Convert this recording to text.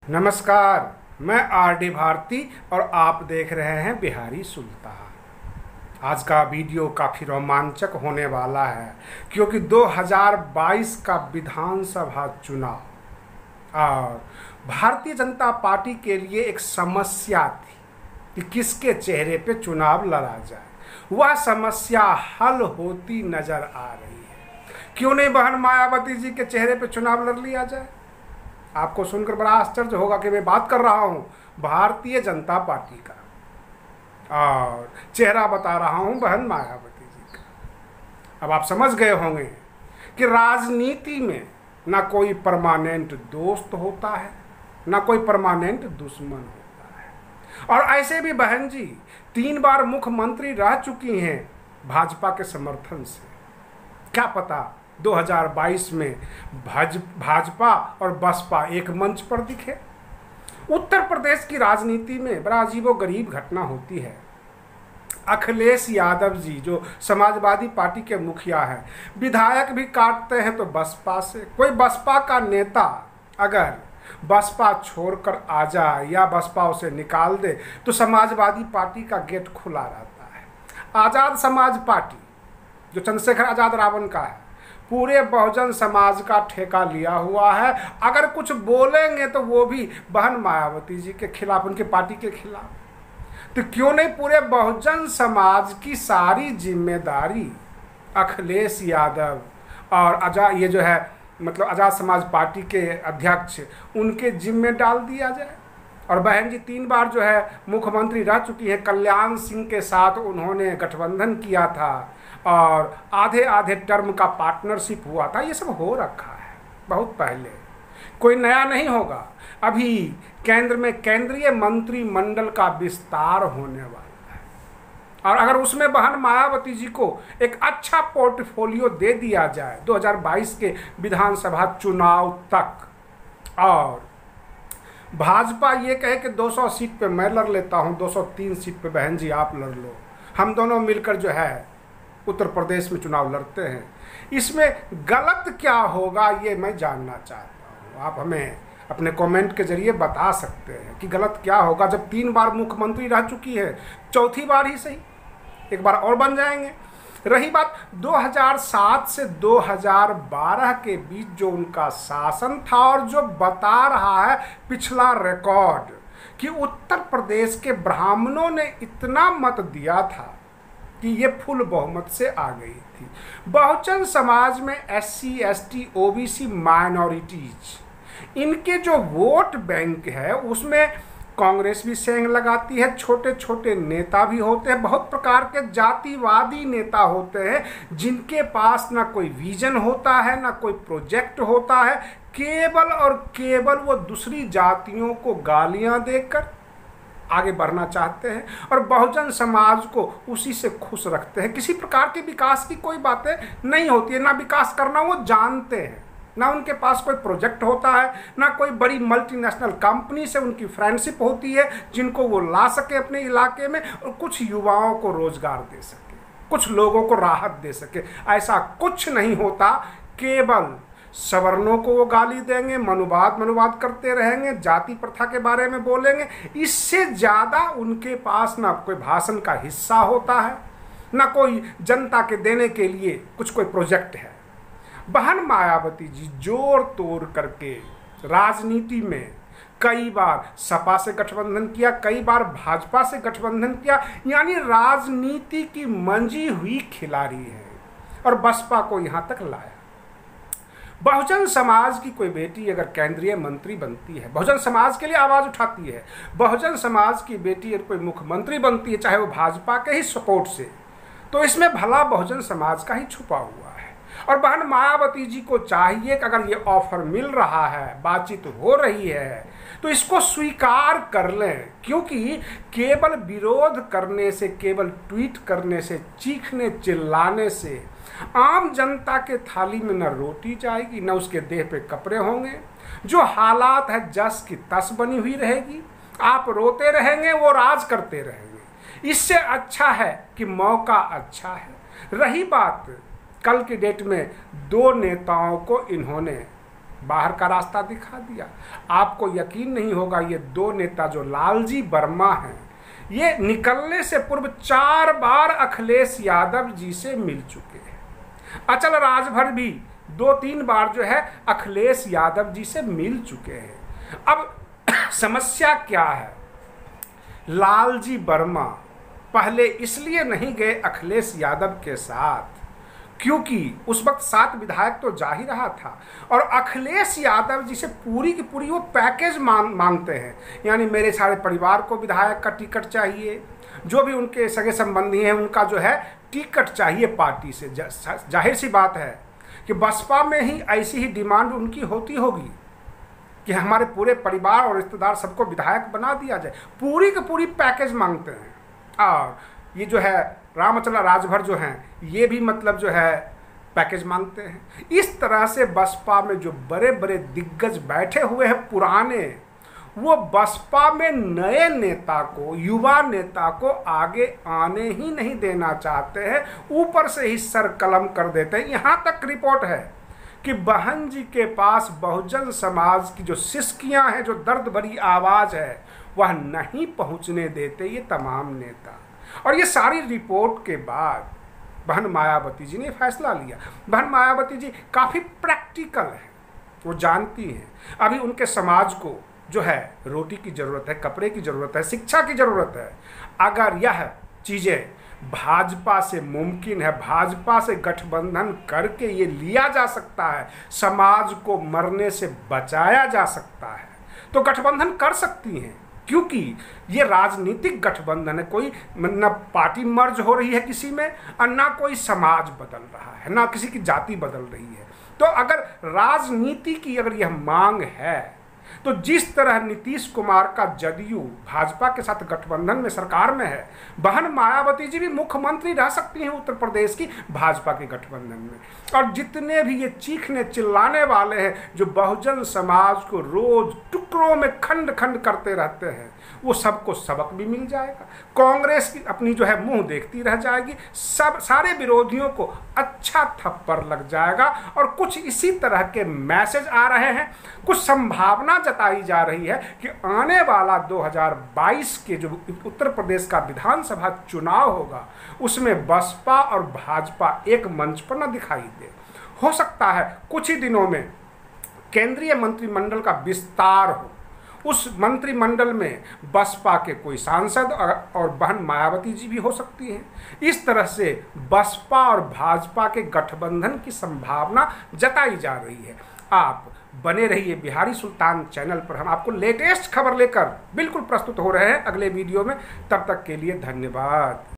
नमस्कार, मैं आर.डी. भारती और आप देख रहे हैं बिहारी सुल्तान। आज का वीडियो काफ़ी रोमांचक होने वाला है क्योंकि 2022 का विधानसभा चुनाव और भारतीय जनता पार्टी के लिए एक समस्या थी कि किसके चेहरे पे चुनाव लड़ा जाए। वह समस्या हल होती नजर आ रही है। क्यों नहीं बहन मायावती जी के चेहरे पे चुनाव लड़ लिया जाए। आपको सुनकर बड़ा आश्चर्य होगा कि मैं बात कर रहा हूं भारतीय जनता पार्टी का और चेहरा बता रहा हूं बहन मायावती जी का। अब आप समझ गए होंगे कि राजनीति में ना कोई परमानेंट दोस्त होता है, ना कोई परमानेंट दुश्मन होता है। और ऐसे भी बहन जी 3 बार मुख्यमंत्री रह चुकी हैं भाजपा के समर्थन से। क्या पता 2022 में भाजपा और बसपा एक मंच पर दिखे। उत्तर प्रदेश की राजनीति में बड़ा अजीबोगरीब घटना होती है। अखिलेश यादव जी जो समाजवादी पार्टी के मुखिया हैं, विधायक भी काटते हैं तो बसपा से। कोई बसपा का नेता अगर बसपा छोड़कर आ जाए या बसपा उसे निकाल दे तो समाजवादी पार्टी का गेट खुला रहता है। आज़ाद समाज पार्टी जो चंद्रशेखर आज़ाद रावण का है, पूरे बहुजन समाज का ठेका लिया हुआ है। अगर कुछ बोलेंगे तो वो भी बहन मायावती जी के खिलाफ, उनके पार्टी के खिलाफ। तो क्यों नहीं पूरे बहुजन समाज की सारी जिम्मेदारी अखिलेश यादव और ये जो है मतलब आज़ाद समाज पार्टी के अध्यक्ष उनके जिम्मे डाल दिया जाए। और बहन जी 3 बार जो है मुख्यमंत्री रह चुकी है। कल्याण सिंह के साथ उन्होंने गठबंधन किया था और आधे टर्म का पार्टनरशिप हुआ था। ये सब हो रखा है बहुत पहले, कोई नया नहीं होगा। अभी केंद्र में केंद्रीय मंत्रिमंडल का विस्तार होने वाला है और अगर उसमें बहन मायावती जी को एक अच्छा पोर्टफोलियो दे दिया जाए 2022 के विधानसभा चुनाव तक और भाजपा ये कहे कि 200 सीट पे मैं लड़ लेता हूँ, 203 सीट पे बहन जी आप लड़ लो, हम दोनों मिलकर जो है उत्तर प्रदेश में चुनाव लड़ते हैं। इसमें गलत क्या होगा ये मैं जानना चाहता हूँ। आप हमें अपने कमेंट के जरिए बता सकते हैं कि गलत क्या होगा जब 3 बार मुख्यमंत्री रह चुकी है, 4थी बार ही सही, एक बार और बन जाएंगे। रही बात 2007 से 2012 के बीच जो उनका शासन था और जो बता रहा है पिछला रिकॉर्ड कि उत्तर प्रदेश के ब्राह्मणों ने इतना मत दिया था कि ये फुल बहुमत से आ गई थी। बहुजन समाज में SC ST OBC माइनॉरिटीज इनके जो वोट बैंक है उसमें कांग्रेस भी सेंग लगाती है। छोटे छोटे नेता भी होते हैं, बहुत प्रकार के जातिवादी नेता होते हैं जिनके पास ना कोई विजन होता है ना कोई प्रोजेक्ट होता है। केवल और केवल वो दूसरी जातियों को गालियां देकर आगे बढ़ना चाहते हैं और बहुजन समाज को उसी से खुश रखते हैं। किसी प्रकार के विकास की कोई बातें नहीं होती है, ना विकास करना वो जानते हैं, ना उनके पास कोई प्रोजेक्ट होता है, ना कोई बड़ी मल्टीनेशनल कंपनी से उनकी फ्रेंडशिप होती है जिनको वो ला सके अपने इलाके में और कुछ युवाओं को रोजगार दे सके, कुछ लोगों को राहत दे सके। ऐसा कुछ नहीं होता। केवल सवर्णों को वो गाली देंगे, मनुवाद करते रहेंगे, जाति प्रथा के बारे में बोलेंगे। इससे ज़्यादा उनके पास ना कोई भाषण का हिस्सा होता है, ना कोई जनता के देने के लिए कोई प्रोजेक्ट है। बहन मायावती जी जोर तोड़ करके राजनीति में कई बार सपा से गठबंधन किया, कई बार भाजपा से गठबंधन किया, यानी राजनीति की मंजी हुई खिलाड़ी है और बसपा को यहाँ तक लाया। बहुजन समाज की कोई बेटी अगर केंद्रीय मंत्री बनती है, बहुजन समाज के लिए आवाज़ उठाती है, बहुजन समाज की बेटी अगर कोई मुख्यमंत्री बनती है चाहे वो भाजपा के ही सपोर्ट से, तो इसमें भला बहुजन समाज का ही छुपा हुआ है। और बहन मायावती जी को चाहिए कि अगर ये ऑफर मिल रहा है, बातचीत हो रही है, तो इसको स्वीकार कर लें। क्योंकि केवल विरोध करने से, केवल ट्वीट करने से, चीखने चिल्लाने से आम जनता के थाली में न रोटी जाएगी, न उसके देह पे कपड़े होंगे। जो हालात है जस की तस बनी हुई रहेगी। आप रोते रहेंगे, वो राज करते रहेंगे। इससे अच्छा है कि मौका अच्छा है। रही बात कल की डेट में 2 नेताओं को इन्होंने बाहर का रास्ता दिखा दिया। आपको यकीन नहीं होगा, ये 2 नेता जो लालजी वर्मा हैं, ये निकलने से पूर्व 4 बार अखिलेश यादव जी से मिल चुके हैं। अचल राजभर भी 2-3 बार जो है अखिलेश यादव जी से मिल चुके हैं। अब समस्या क्या है? लालजी वर्मा पहले इसलिए नहीं गए अखिलेश यादव के साथ क्योंकि उस वक्त 7 विधायक तो जा ही रहा था, और अखिलेश यादव जी से पूरी की पूरी वो पैकेज मांगते हैं। यानी मेरे सारे परिवार को विधायक का टिकट चाहिए, जो भी उनके सगे संबंधी हैं उनका जो है टिकट चाहिए पार्टी से। जाहिर सी बात है कि बसपा में ही ऐसी ही डिमांड उनकी होती होगी कि हमारे पूरे परिवार और रिश्तेदार सबको विधायक बना दिया जाए। पूरी की पूरी पैकेज मांगते हैं। और ये जो है रामचंद्र राजभर जो हैं, ये भी मतलब जो है पैकेज मांगते हैं। इस तरह से बसपा में जो बड़े बड़े दिग्गज बैठे हुए हैं पुराने, वो बसपा में नए नेता को, युवा नेता को आगे आने ही नहीं देना चाहते हैं। ऊपर से ही सर कलम कर देते हैं। यहाँ तक रिपोर्ट है कि बहन जी के पास बहुजन समाज की जो सिसकियां हैं, जो दर्द भरी आवाज़ है, वह नहीं पहुँचने देते ये तमाम नेता। और ये सारी रिपोर्ट के बाद बहन मायावती जी ने फैसला लिया। बहन मायावती जी काफ़ी प्रैक्टिकल है, वो जानती हैं अभी उनके समाज को जो है रोटी की ज़रूरत है, कपड़े की ज़रूरत है, शिक्षा की ज़रूरत है। अगर यह चीज़ें भाजपा से मुमकिन है, भाजपा से गठबंधन करके ये लिया जा सकता है, समाज को मरने से बचाया जा सकता है, तो गठबंधन कर सकती हैं। क्योंकि ये राजनीतिक गठबंधन है, कोई न पार्टी मर्ज हो रही है किसी में, और ना कोई समाज बदल रहा है, ना किसी की जाति बदल रही है। तो अगर राजनीति की अगर यह मांग है, तो जिस तरह नीतीश कुमार का जदयू भाजपा के साथ गठबंधन में सरकार में है, बहन मायावती जी भी मुख्यमंत्री रह सकती हैं उत्तर प्रदेश की भाजपा के गठबंधन में। और जितने भी ये चीखने चिल्लाने वाले हैं, जो बहुजन समाज को रोज टुकड़ों में खंड खंड करते रहते हैं, वो सबको सबक भी मिल जाएगा। कांग्रेस की अपनी जो है मुंह देखती रह जाएगी, सारे विरोधियों को अच्छा थप्पड़ लग जाएगा। और कुछ इसी तरह के मैसेज आ रहे हैं, कुछ संभावना जताई जा रही है कि आने वाला 2022 के जो उत्तर प्रदेश का विधानसभा चुनाव होगा, उसमें बसपा और भाजपा एक मंच पर न दिखाई दे। हो सकता है कुछ ही दिनों में केंद्रीय मंत्रिमंडल का विस्तार हो, उस मंत्रिमंडल में बसपा के कोई सांसद और बहन मायावती जी भी हो सकती हैं। इस तरह से बसपा और भाजपा के गठबंधन की संभावना जताई जा रही है। आप बने रहिए बिहारी सुल्तान चैनल पर, हम आपको लेटेस्ट खबर लेकर बिल्कुल प्रस्तुत हो रहे हैं अगले वीडियो में। तब तक के लिए धन्यवाद।